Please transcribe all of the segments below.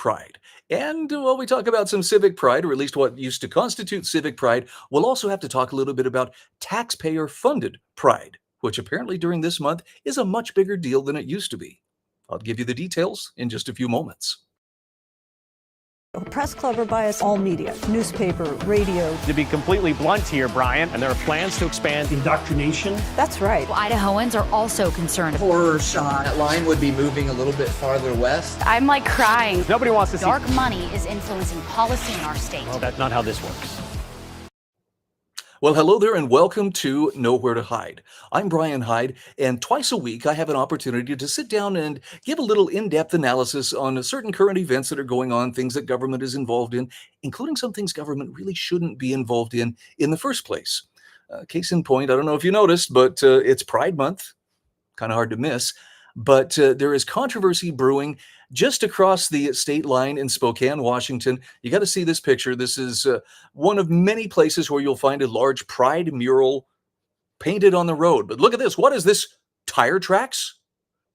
pride. And while we talk about some civic pride, or at least what used to constitute civic pride, we'll also have to talk a little bit about taxpayer funded pride, which apparently during this month is a much bigger deal than it used to be. I'll give you the details in just a few moments. Press club or bias all media, newspaper, radio. To be completely blunt here, Brian, and there are plans to expand indoctrination. That's right. Idahoans are also concerned. Horror shot. That line would be moving a little bit farther west. I'm like crying. Nobody wants to see dark money is influencing policy in our state. Well, that's not how this works. Well, hello there and welcome to Nowhere to Hide. I'm Brian Hyde, and twice a week I have an opportunity to sit down and give a little in-depth analysis on certain current events that are going on, things that government is involved in, including some things government really shouldn't be involved in the first place. Case in point, I don't know if you noticed, but it's Pride Month, kind of hard to miss, but there is controversy brewing just across the state line in Spokane, Washington. You got to see this picture. This is one of many places where you'll find a large Pride mural painted on the road. But look at this. What is this? Tire tracks?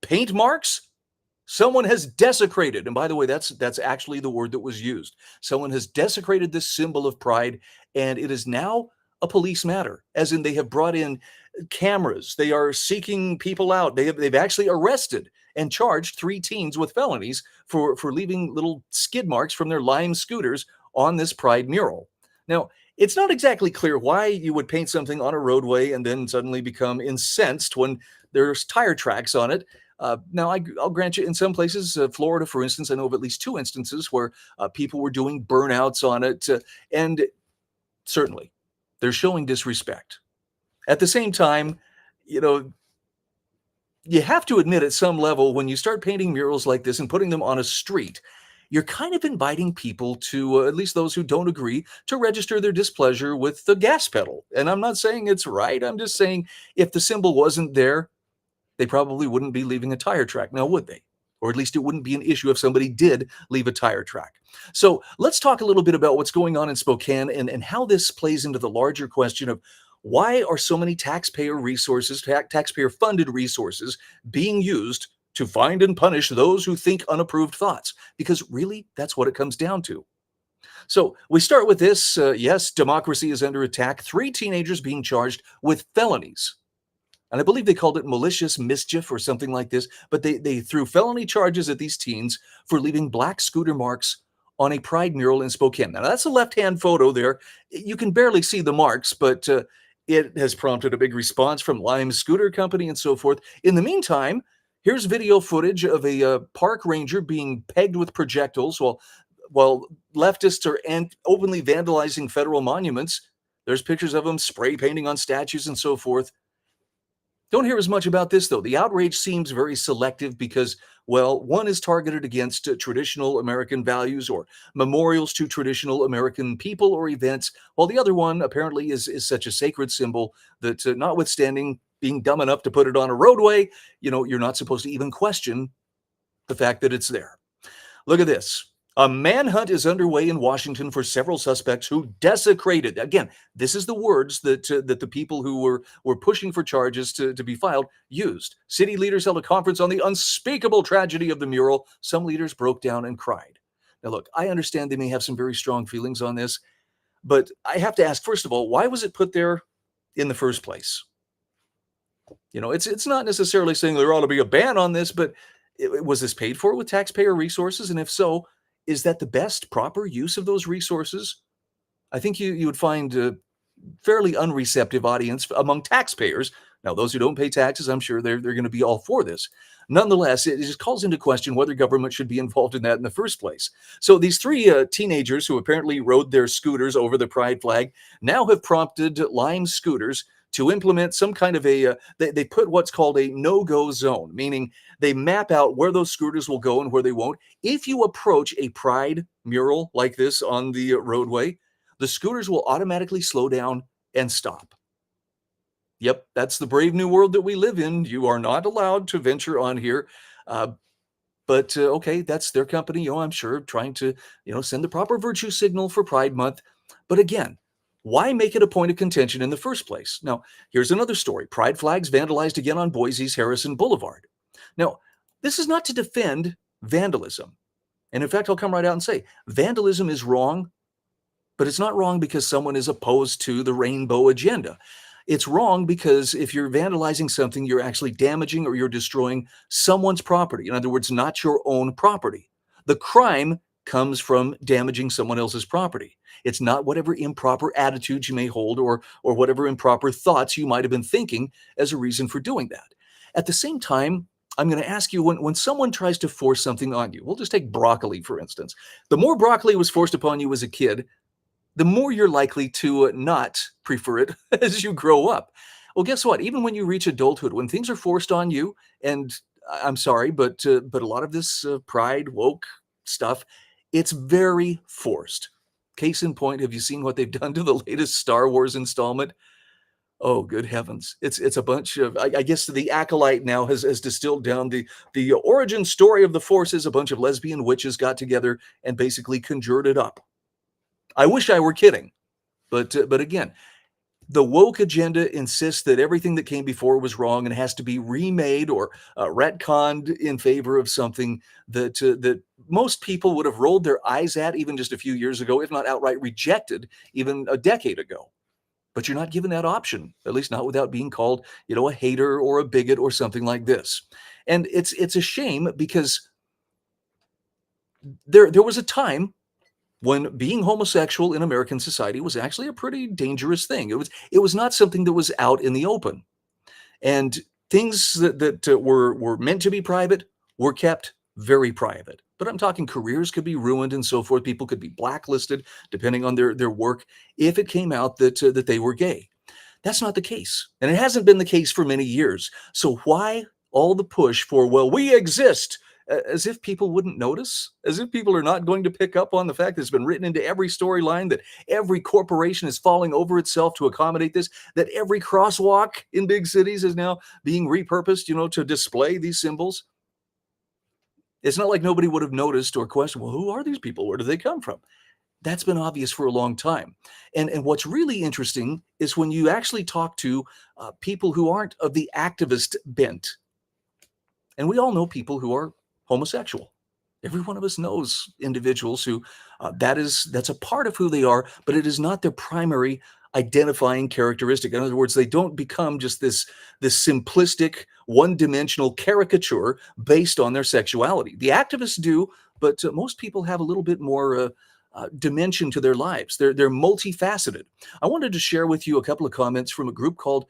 Paint marks? Someone has desecrated. And by the way, that's actually the word that was used. Someone has desecrated this symbol of pride, and it is now a police matter, as in they have brought in cameras. They are seeking people out. They've actually arrested and charged 3 teens with felonies for leaving little skid marks from their Lime scooters on this Pride mural. Now, it's not exactly clear why you would paint something on a roadway and then suddenly become incensed when there's tire tracks on it. Now, I'll grant you, in some places, Florida, for instance, I know of at least 2 instances where people were doing burnouts on it, and certainly they're showing disrespect. At the same time, you have to admit at some level, when you start painting murals like this and putting them on a street, you're kind of inviting people to, at least those who don't agree, to register their displeasure with the gas pedal. And I'm not saying it's right. I'm just saying if the symbol wasn't there, they probably wouldn't be leaving a tire track. Now, would they? Or at least it wouldn't be an issue if somebody did leave a tire track. So let's talk a little bit about what's going on in Spokane and how this plays into the larger question of why are so many taxpayer resources, taxpayer-funded resources being used to find and punish those who think unapproved thoughts? Because really, that's what it comes down to. So we start with this. Yes, democracy is under attack. 3 teenagers being charged with felonies. And I believe they called it malicious mischief or something like this. But they threw felony charges at these teens for leaving black scooter marks on a Pride mural in Spokane. Now, that's a left-hand photo there. You can barely see the marks, but it has prompted a big response from Lime Scooter Company and so forth. In the meantime, here's video footage of a park ranger being pegged with projectiles while leftists are openly vandalizing federal monuments. There's pictures of them spray painting on statues and so forth. Don't hear as much about this, though. The outrage seems very selective because, well, one is targeted against traditional American values or memorials to traditional American people or events, while the other one apparently is such a sacred symbol that, notwithstanding being dumb enough to put it on a roadway, you're not supposed to even question the fact that it's there. Look at this. A manhunt is underway in Washington for several suspects who desecrated. Again, this is the words that the people who were pushing for charges to be filed used. City leaders held a conference on the unspeakable tragedy of the mural. Some leaders broke down and cried. Now, look, I understand they may have some very strong feelings on this, but I have to ask, first of all, why was it put there in the first place? It's not necessarily saying there ought to be a ban on this, but was this paid for with taxpayer resources? And if so, is that the best, proper use of those resources? I think you would find a fairly unreceptive audience among taxpayers. Now, those who don't pay taxes, I'm sure they're going to be all for this. Nonetheless, it just calls into question whether government should be involved in that in the first place. So these 3 teenagers who apparently rode their scooters over the pride flag now have prompted Lime Scooters to implement some kind of they put what's called a no-go zone, meaning they map out where those scooters will go and where they won't. If you approach a Pride mural like this on the roadway, the scooters will automatically slow down and stop. Yep, that's the brave new world that we live in. You are not allowed to venture on here. But okay, that's their company, I'm sure, trying to, send the proper virtue signal for Pride Month. But again, why make it a point of contention in the first place? Now, here's another story. Pride flags vandalized again on Boise's Harrison Boulevard. Now, this is not to defend vandalism. And in fact, I'll come right out and say vandalism is wrong, but it's not wrong because someone is opposed to the rainbow agenda. It's wrong because if you're vandalizing something, you're actually damaging or you're destroying someone's property. In other words, not your own property. The crime comes from damaging someone else's property. It's not whatever improper attitudes you may hold or whatever improper thoughts you might have been thinking as a reason for doing that. At the same time, I'm going to ask you when someone tries to force something on you, we'll just take broccoli, for instance. The more broccoli was forced upon you as a kid, the more you're likely to not prefer it as you grow up. Well, guess what? Even when you reach adulthood, when things are forced on you, and I'm sorry, but a lot of this pride, woke stuff, it's very forced. Case in point, have you seen what they've done to the latest Star Wars installment? Oh, good heavens! It's a bunch of I guess the acolyte now has distilled down the origin story of the Force is a bunch of lesbian witches got together and basically conjured it up. I wish I were kidding, but again, the woke agenda insists that everything that came before was wrong and has to be remade or retconned in favor of something that most people would have rolled their eyes at even just a few years ago, if not outright rejected even a decade ago. But you're not given that option, at least not without being called, a hater or a bigot or something like this. And it's a shame because there was a time when being homosexual in American society was actually a pretty dangerous thing. It was not something that was out in the open. And things that were meant to be private were kept very private. But I'm talking careers could be ruined and so forth. People could be blacklisted depending on their work if it came out that they were gay. That's not the case. And it hasn't been the case for many years. So why all the push for, well, we exist? As if people wouldn't notice, as if people are not going to pick up on the fact that it's been written into every storyline, that every corporation is falling over itself to accommodate this, that every crosswalk in big cities is now being repurposed, to display these symbols. It's not like nobody would have noticed or questioned, well, who are these people? Where do they come from? That's been obvious for a long time. And what's really interesting is when you actually talk to people who aren't of the activist bent. And we all know people who are homosexual. Every one of us knows individuals who that's a part of who they are, but it is not their primary identifying characteristic. In other words, they don't become just this simplistic, one-dimensional caricature based on their sexuality. The activists do, but most people have a little bit more dimension to their lives. They're multifaceted. I wanted to share with you a couple of comments from a group called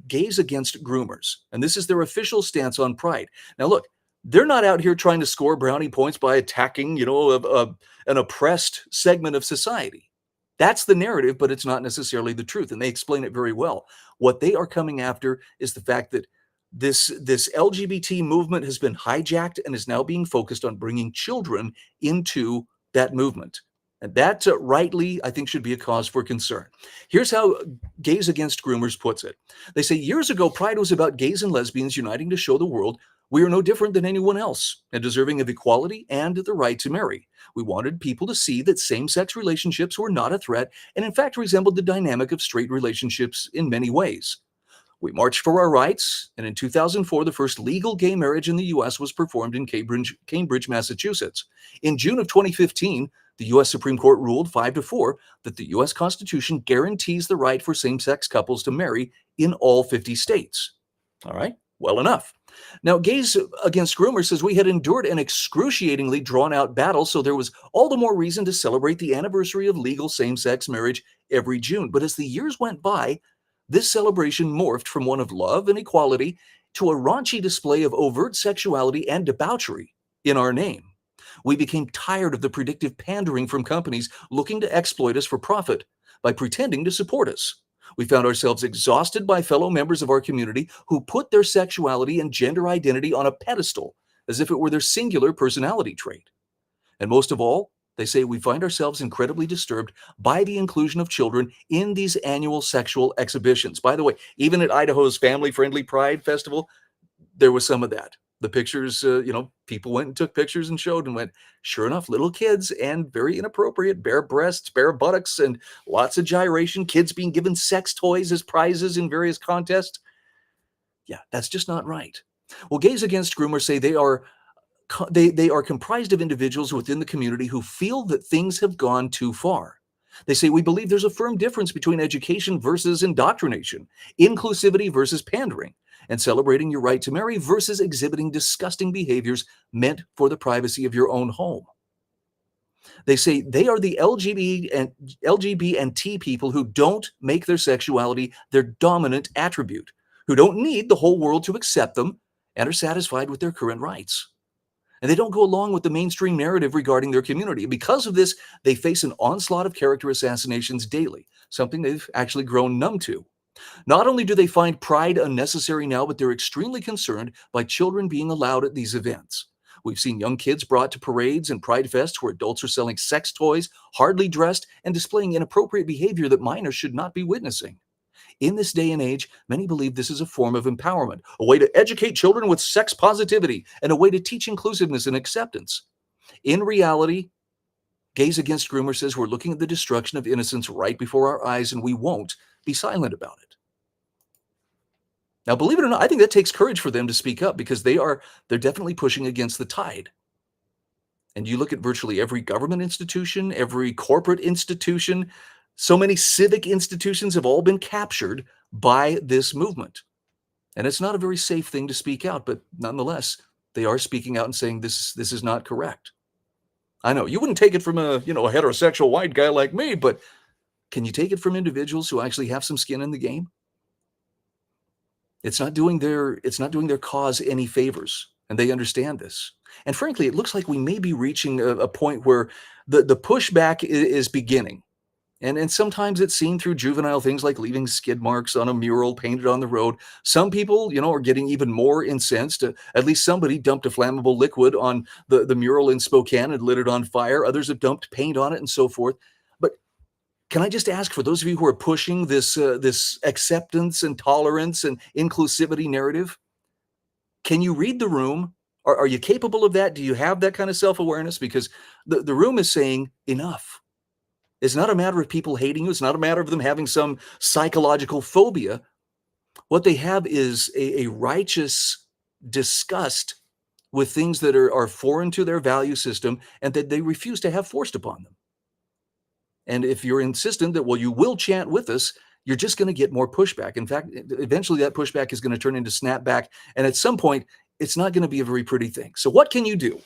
Gays Against Groomers, and this is their official stance on pride. Now, look, they're not out here trying to score brownie points by attacking, an oppressed segment of society. That's the narrative, but it's not necessarily the truth, and they explain it very well. What they are coming after is the fact that this LGBT movement has been hijacked and is now being focused on bringing children into that movement. And that rightly, I think, should be a cause for concern. Here's how Gays Against Groomers puts it. They say, years ago, Pride was about gays and lesbians uniting to show the world we are no different than anyone else and deserving of equality and the right to marry. We wanted people to see that same-sex relationships were not a threat and in fact resembled the dynamic of straight relationships in many ways. We marched for our rights, and in 2004, the first legal gay marriage in the U.S. was performed in Cambridge, Massachusetts. In June of 2015, the U.S. Supreme Court ruled 5-4 that the U.S. Constitution guarantees the right for same-sex couples to marry in all 50 states. All right, well enough. Now, Gays Against Groomers says we had endured an excruciatingly drawn-out battle, so there was all the more reason to celebrate the anniversary of legal same-sex marriage every June. But as the years went by, this celebration morphed from one of love and equality to a raunchy display of overt sexuality and debauchery in our name. We became tired of the predictive pandering from companies looking to exploit us for profit by pretending to support us. We found ourselves exhausted by fellow members of our community who put their sexuality and gender identity on a pedestal as if it were their singular personality trait. And most of all, they say we find ourselves incredibly disturbed by the inclusion of children in these annual sexual exhibitions. By the way, even at Idaho's family-friendly Pride Festival, there was some of that. The pictures, people went and took pictures and showed and went, sure enough, little kids and very inappropriate, bare breasts, bare buttocks, and lots of gyration, kids being given sex toys as prizes in various contests. Yeah, that's just not right. Well, Gays Against Groomers say they are they are comprised of individuals within the community who feel that things have gone too far. They say, we believe there's a firm difference between education versus indoctrination, inclusivity versus pandering, and celebrating your right to marry versus exhibiting disgusting behaviors meant for the privacy of your own home. They say they are the LGBT and T people who don't make their sexuality their dominant attribute, who don't need the whole world to accept them and are satisfied with their current rights. And they don't go along with the mainstream narrative regarding their community. Because of this, they face an onslaught of character assassinations daily, something they've actually grown numb to. Not only do they find pride unnecessary now, but they're extremely concerned by children being allowed at these events. We've seen young kids brought to parades and pride fests where adults are selling sex toys, hardly dressed, and displaying inappropriate behavior that minors should not be witnessing. In this day and age, many believe this is a form of empowerment, a way to educate children with sex positivity, and a way to teach inclusiveness and acceptance. In reality, Gays Against Groomers says we're looking at the destruction of innocence right before our eyes, and we won't be silent about it. Now, believe it or not, I think that takes courage for them to speak up, because they're definitely pushing against the tide. And you look at virtually every government institution, every corporate institution, so many civic institutions have all been captured by this movement. And it's not a very safe thing to speak out, but nonetheless, they are speaking out and saying this is not correct. I know you wouldn't take it from a heterosexual white guy like me, but can you take it from individuals who actually have some skin in the game? It's not doing their cause any favors, and they understand this. And frankly, it looks like we may be reaching a point where the pushback is beginning. And sometimes it's seen through juvenile things like leaving skid marks on a mural painted on the road. Some people, are getting even more incensed. At least somebody dumped a flammable liquid on the mural in Spokane and lit it on fire. Others have dumped paint on it and so forth. But can I just ask, for those of you who are pushing this acceptance and tolerance and inclusivity narrative, can you read the room? Are you capable of that? Do you have that kind of self-awareness? Because the room is saying enough. It's not a matter of people hating you. It's not a matter of them having some psychological phobia. What they have is a righteous disgust with things that are foreign to their value system and that they refuse to have forced upon them. And if you're insistent that, well, you will chant with us, you're just going to get more pushback. In fact, eventually that pushback is going to turn into snapback. And at some point, it's not going to be a very pretty thing. So what can you do?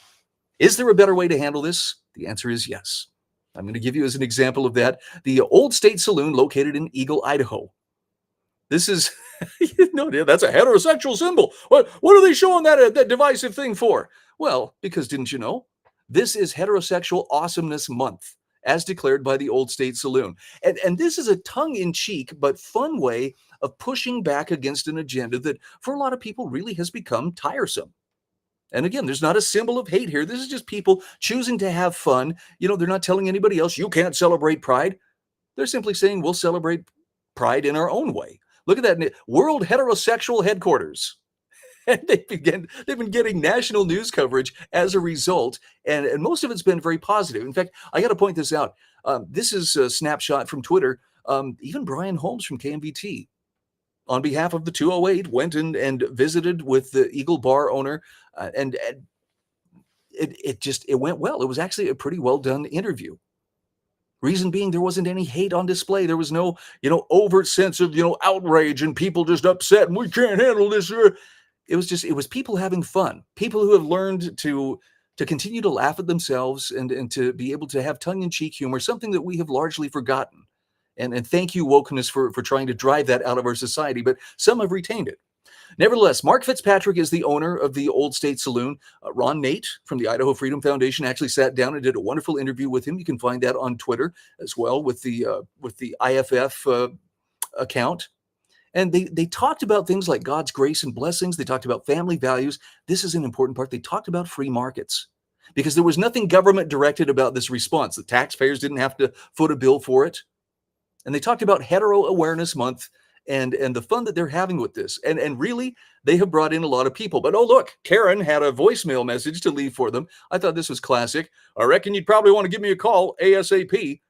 Is there a better way to handle this? The answer is yes. I'm going to give you as an example of that, the Old State Saloon located in Eagle, Idaho. This is, that's a heterosexual symbol. What are they showing that divisive thing for? Well, because didn't you know? This is Heterosexual Awesomeness Month, as declared by the Old State Saloon. And this is a tongue-in-cheek but fun way of pushing back against an agenda that for a lot of people really has become tiresome. And again, there's not a symbol of hate here. This is just people choosing to have fun. They're not telling anybody else, you can't celebrate Pride. They're simply saying, we'll celebrate Pride in our own way. Look at that, World Heterosexual Headquarters. And they've been getting national news coverage as a result. And most of it's been very positive. In fact, I got to point this out. This is a snapshot from Twitter. Even Brian Holmes from KMVT, on behalf of the 208, went and visited with the Eagle Bar owner, and it went well. It was actually a pretty well done interview. Reason being, there wasn't any hate on display. There was no, overt sense of, outrage and people just upset and we can't handle this. It was people having fun. People who have learned to continue to laugh at themselves and to be able to have tongue-in-cheek humor, something that we have largely forgotten. And thank you, wokeness, for trying to drive that out of our society, but some have retained it. Nevertheless, Mark Fitzpatrick is the owner of the Old State Saloon. Ron Nate from the Idaho Freedom Foundation actually sat down and did a wonderful interview with him. You can find that on Twitter as well with the IFF account. And they talked about things like God's grace and blessings. They talked about family values. This is an important part. They talked about free markets because there was nothing government directed about this response. The taxpayers didn't have to foot a bill for it. And they talked about Hetero Awareness Month and the fun that they're having with this. And really, they have brought in a lot of people. But oh, look, Karen had a voicemail message to leave for them. I thought this was classic. I reckon you'd probably want to give me a call ASAP.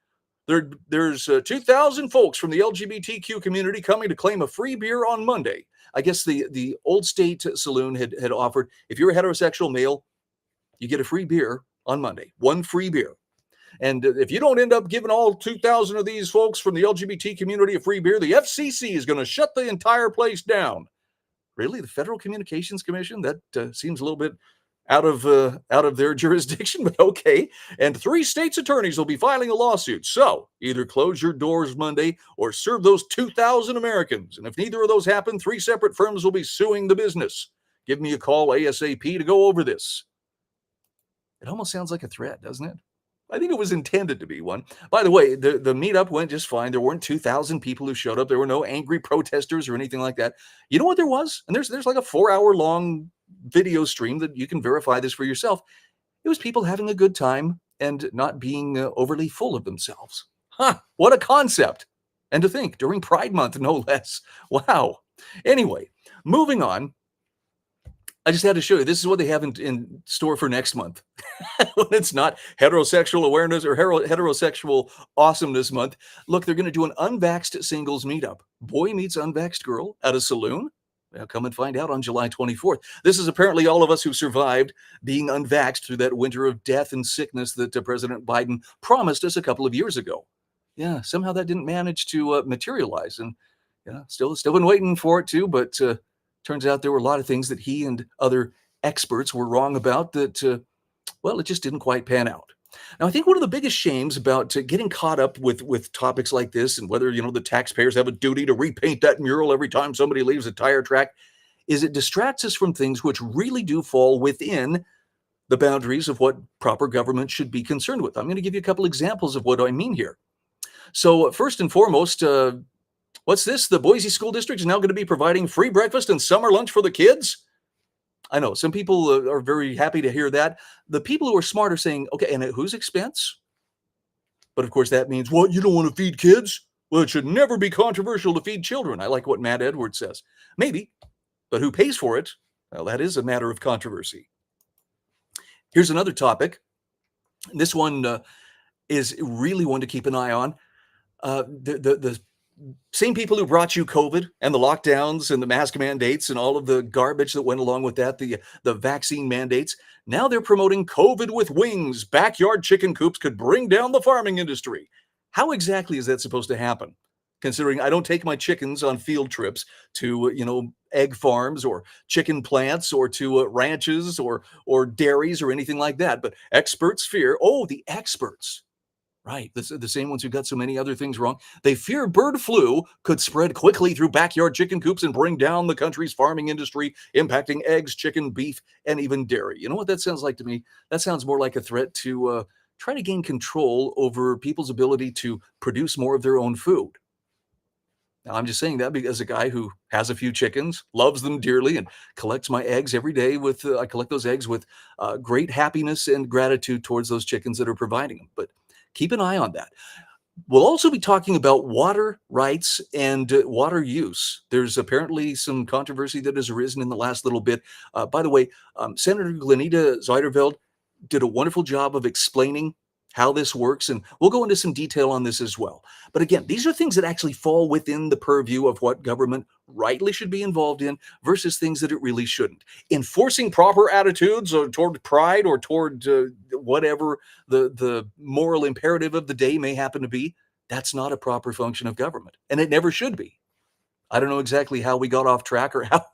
There's 2,000 folks from the LGBTQ community coming to claim a free beer on Monday. I guess the Old State Saloon had offered, if you're a heterosexual male, you get a free beer on Monday, one free beer. And if you don't end up giving all 2,000 of these folks from the LGBT community a free beer, the FCC is going to shut the entire place down. Really? The Federal Communications Commission? That seems a little bit out of their jurisdiction, but okay. And 3 states' attorneys will be filing a lawsuit. So either close your doors Monday or serve those 2,000 Americans. And if neither of those happen, 3 separate firms will be suing the business. Give me a call ASAP to go over this. It almost sounds like a threat, doesn't it? I think it was intended to be one. By the way, the meetup went just fine. There weren't 2,000 people who showed up. There were no angry protesters or anything like that. You know what there was? And there's like a 4-hour-long video stream that you can verify this for yourself. It was people having a good time and not being overly full of themselves. What a concept. And to think, during Pride Month, no less. Wow. Anyway, moving on. I just had to show you, this is what they have in store for next month. When it's not heterosexual awareness or heterosexual awesomeness month. Look, they're going to do an unvaxxed singles meetup. Boy meets unvaxxed girl at a saloon. Well, come and find out on July 24th. This is apparently all of us who survived being unvaxxed through that winter of death and sickness that President Biden promised us a couple of years ago. Yeah, somehow that didn't manage to materialize. And yeah, still been waiting for it to, but turns out there were a lot of things that he and other experts were wrong about that, well, it just didn't quite pan out. Now, I think one of the biggest shames about getting caught up with topics like this and whether, the taxpayers have a duty to repaint that mural every time somebody leaves a tire track is it distracts us from things which really do fall within the boundaries of what proper government should be concerned with. I'm going to give you a couple examples of what I mean here. So first and foremost, what's this? The Boise School District is now going to be providing free breakfast and summer lunch for the kids? I know some people are very happy to hear that. The people who are smart are saying, okay, and at whose expense? But of course, that means, what, you don't want to feed kids? Well, it should never be controversial to feed children. I like what Matt Edwards says. Maybe, but who pays for it? Well, that is a matter of controversy. Here's another topic. This one is really one to keep an eye on. The same people who brought you COVID and the lockdowns and the mask mandates and all of the garbage that went along with that, the vaccine mandates, now they're promoting COVID with wings. Backyard chicken coops could bring down the farming industry. How exactly is that supposed to happen? Considering I don't take my chickens on field trips to, egg farms or chicken plants or to ranches or dairies or anything like that. But experts fear, the experts. Right, the same ones who got so many other things wrong. They fear bird flu could spread quickly through backyard chicken coops and bring down the country's farming industry, impacting eggs, chicken, beef, and even dairy. You know what that sounds like to me? That sounds more like a threat to try to gain control over people's ability to produce more of their own food. Now, I'm just saying that because a guy who has a few chickens, loves them dearly, and collects my eggs every day I collect those eggs with great happiness and gratitude towards those chickens that are providing them. But keep an eye on that. We'll also be talking about water rights and water use. There's apparently some controversy that has arisen in the last little bit. By the way, Senator Glenita Zuiderveld did a wonderful job of explaining how this works, and we'll go into some detail on this as well. But again, these are things that actually fall within the purview of what government rightly should be involved in versus things that it really shouldn't. Enforcing proper attitudes toward pride or toward whatever the moral imperative of the day may happen to be, that's not a proper function of government, and it never should be. I don't know exactly how we got off track or how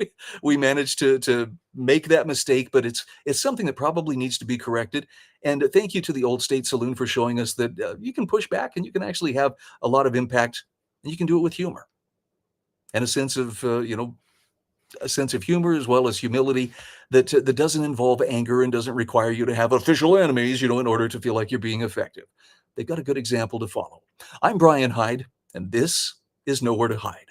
we managed to make that mistake, but it's something that probably needs to be corrected. And thank you to the Old State Saloon for showing us that you can push back and you can actually have a lot of impact, and you can do it with humor and a sense of humor as well as humility that doesn't involve anger and doesn't require you to have official enemies, in order to feel like you're being effective. They've got a good example to follow. I'm Brian Hyde, and this is Nowhere to Hide.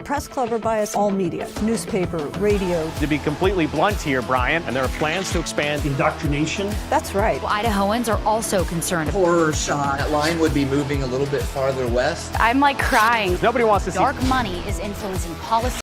Press Club or bias all media, newspaper, radio. To be completely blunt here, Brian, and there are plans to expand indoctrination. That's right. Well, Idahoans are also concerned. Horror shot. That line would be moving a little bit farther west. I'm crying. Nobody wants to see Dark money is influencing policy.